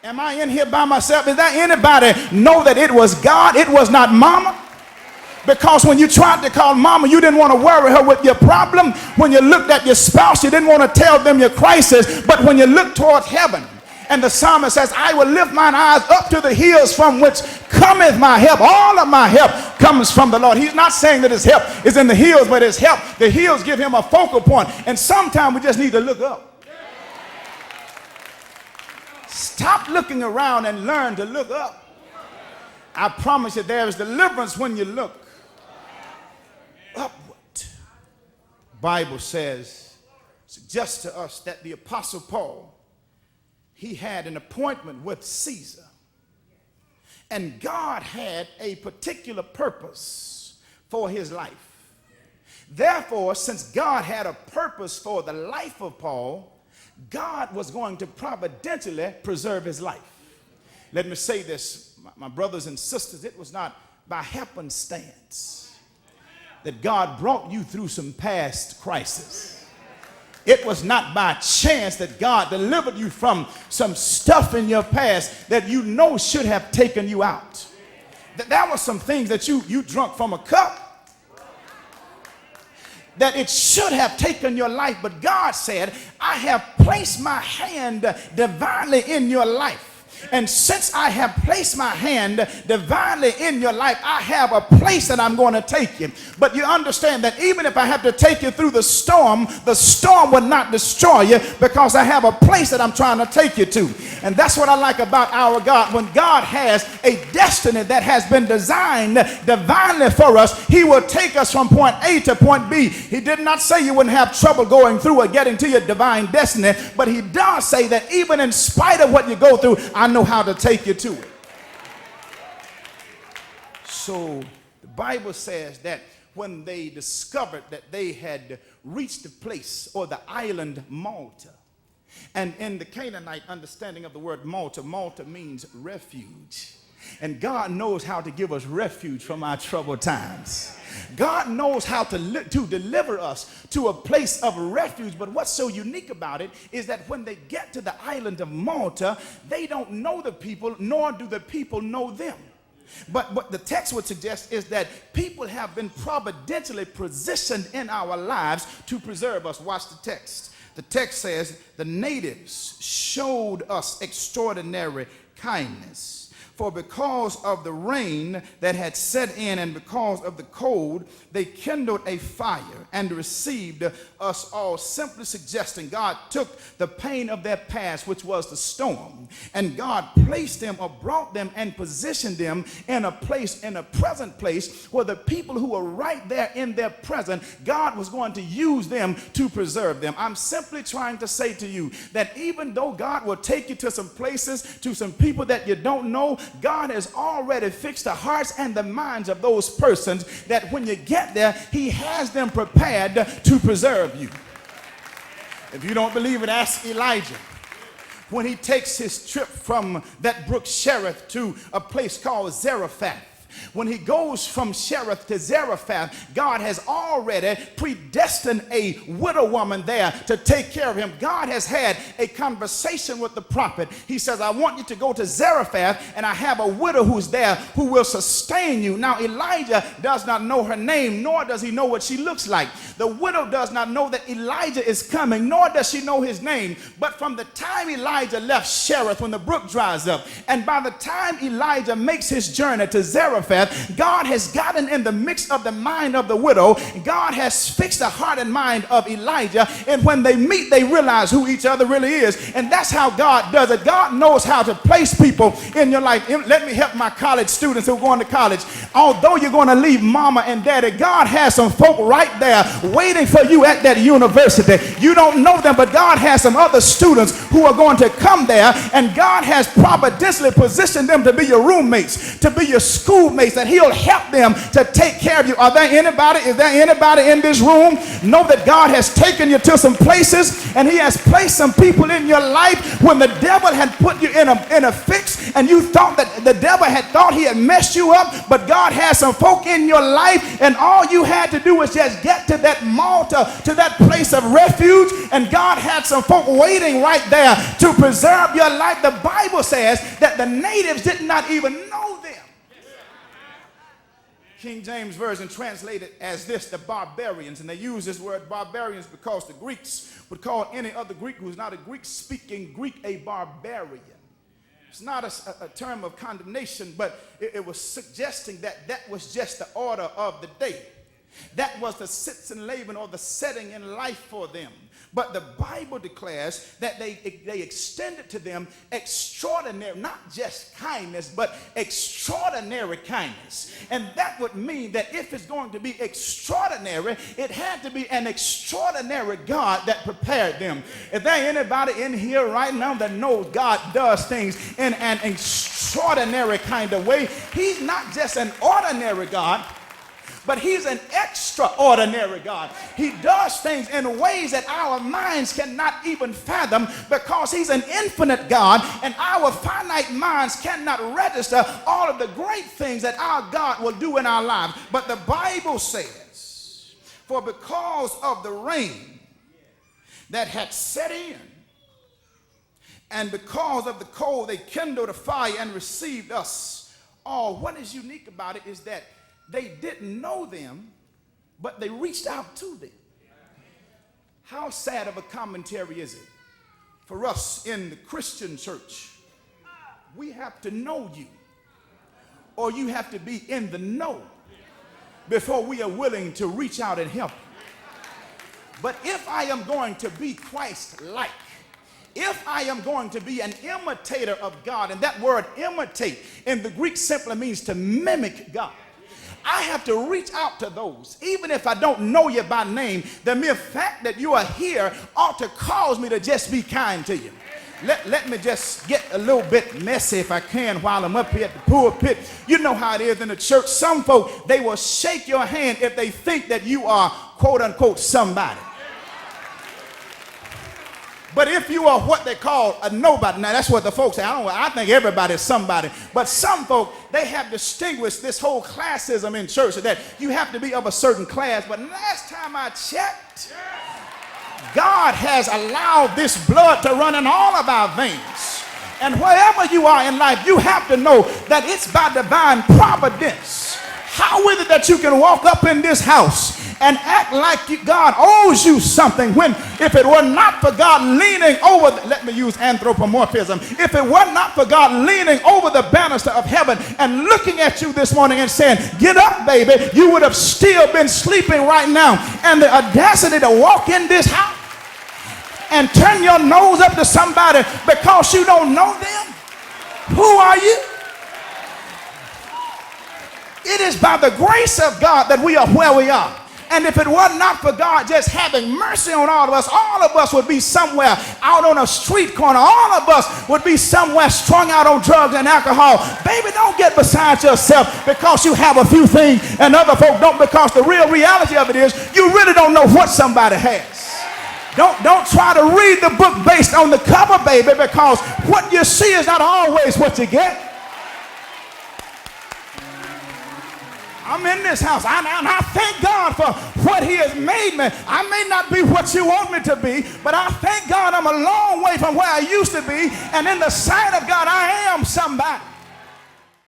Am I in here by myself? Is there anybody know that it was God? It was not mama? Because when you tried to call mama, you didn't want to worry her with your problem. When you looked at your spouse, you didn't want to tell them your crisis. But when you look towards heaven, and the psalmist says, I will lift mine eyes up to the hills from which cometh my help. All of my help comes from the Lord. He's not saying that his help is in the hills, but his help, the hills give him a focal point. And sometimes we just need to look up. Stop looking around and learn to look up. I promise you there is deliverance when you look upward. Bible suggests to us that the Apostle Paul, he had an appointment with Caesar. And God had a particular purpose for his life. Therefore, since God had a purpose for the life of Paul, God was going to providentially preserve his life. Let me say this, my brothers and sisters, it was not by happenstance that God brought you through some past crises. It was not by chance that God delivered you from some stuff in your past that you know should have taken you out. There were some things that you drunk from a cup that it should have taken your life, but God said, I have placed my hand divinely in your life. And since I have placed my hand divinely in your life, I have a place that I'm going to take you. But you understand that even if I have to take you through the storm will not destroy you, because I have a place that I'm trying to take you to. And that's what I like about our God. When God has a destiny that has been designed divinely for us, he will take us from point A to point B. He did not say you wouldn't have trouble going through or getting to your divine destiny, but he does say that even in spite of what you go through, I know how to take you to it. So the Bible says that when they discovered that they had reached the place or the island Malta, and in the Canaanite understanding of the word Malta, Malta means refuge. And God knows how to give us refuge from our troubled times. God knows how to deliver us to a place of refuge. But what's so unique about it is that when they get to the island of Malta, they don't know the people, nor do the people know them. But what the text would suggest is that people have been providentially positioned in our lives to preserve us. Watch the text. The text says, the natives showed us extraordinary kindness. For because of the rain that had set in and because of the cold, they kindled a fire and received us all, simply suggesting God took the pain of their past, which was the storm, and God placed them or brought them and positioned them in a place, in a present place, where the people who were right there in their present, God was going to use them to preserve them. I'm simply trying to say to you that even though God will take you to some places, to some people that you don't know, God has already fixed the hearts and the minds of those persons that when you get there, he has them prepared to preserve you. If you don't believe it, ask Elijah. When he takes his trip from that brook Cherith to a place called Zarephath, when he goes from Cherith to Zarephath, God has already predestined a widow woman there to take care of him. God has had a conversation with the prophet. He says, I want you to go to Zarephath, and I have a widow who's there who will sustain you. Now, Elijah does not know her name, nor does he know what she looks like. The widow does not know that Elijah is coming, nor does she know his name. But from the time Elijah left Cherith, when the brook dries up, and by the time Elijah makes his journey to Zarephath, God has gotten in the mix of the mind of the widow. God has fixed the heart and mind of Elijah, and when they meet, they realize who each other really is. And that's how God does it. God knows how to place people in your life. Let me help my college students who are going to college. Although you're going to leave mama and daddy, God has some folk right there waiting for you at that university. You don't know them, but God has some other students who are going to come there, and God has providentially positioned them to be your roommates, to be your schoolmates, that he'll help them to take care of you. Is there anybody in this room know that God has taken you to some places and he has placed some people in your life when the devil had put you in a fix and you thought that the devil had thought he had messed you up, but God had some folk in your life, and all you had to do was just get to that Malta, to that place of refuge, and God had some folk waiting right there to preserve your life. The Bible says that the natives did not even know them. King James Version translated as this, the barbarians, and they use this word barbarians because the Greeks would call any other Greek who is not a Greek-speaking Greek a barbarian. It's not a term of condemnation, but it was suggesting that that was just the order of the day. That was the sits and labor or the setting in life for them. But the Bible declares that they extended to them extraordinary, not just kindness, but extraordinary kindness. And that would mean that if it's going to be extraordinary, it had to be an extraordinary God that prepared them. If there anybody in here right now that knows God does things in an extraordinary kind of way, he's not just an ordinary God, but he's an extraordinary God. He does things in ways that our minds cannot even fathom, because he's an infinite God, and our finite minds cannot register all of the great things that our God will do in our lives. But the Bible says, for because of the rain that had set in, and because of the cold, they kindled a fire and received us all. What is unique about it is that they didn't know them, but they reached out to them. How sad of a commentary is it for us in the Christian church? We have to know you, or you have to be in the know before we are willing to reach out and help you. But if I am going to be Christ-like, if I am going to be an imitator of God, and that word imitate in the Greek simply means to mimic God, I have to reach out to those. Even if I don't know you by name, the mere fact that you are here ought to cause me to just be kind to you. Let me just get a little bit messy if I can while I'm up here at the pulpit. You know how it is in the church. Some folk, they will shake your hand if they think that you are quote unquote somebody. But if you are what they call a nobody, now that's what the folks say. I think everybody's somebody. But some folk, they have distinguished this whole classism in church, that you have to be of a certain class. But last time I checked, God has allowed this blood to run in all of our veins. And wherever you are in life, you have to know that it's by divine providence. How is it that you can walk up in this house and act like God owes you something, when if it were not for God leaning over, let me use anthropomorphism, if it were not for God leaning over the banister of heaven and looking at you this morning and saying, get up, baby, you would have still been sleeping right now. And the audacity to walk in this house and turn your nose up to somebody because you don't know them. Who are you? It is by the grace of God that we are where we are. And if it were not for God just having mercy on all of us would be somewhere out on a street corner. All of us would be somewhere strung out on drugs and alcohol. Baby, don't get beside yourself because you have a few things and other folk don't, because the real reality of it is you really don't know what somebody has. Don't try to read the book based on the cover, baby, because what you see is not always what you get. I'm in this house. I thank God for what he has made me. I may not be what you want me to be, but I thank God I'm a long way from where I used to be. And in the sight of God, I am somebody.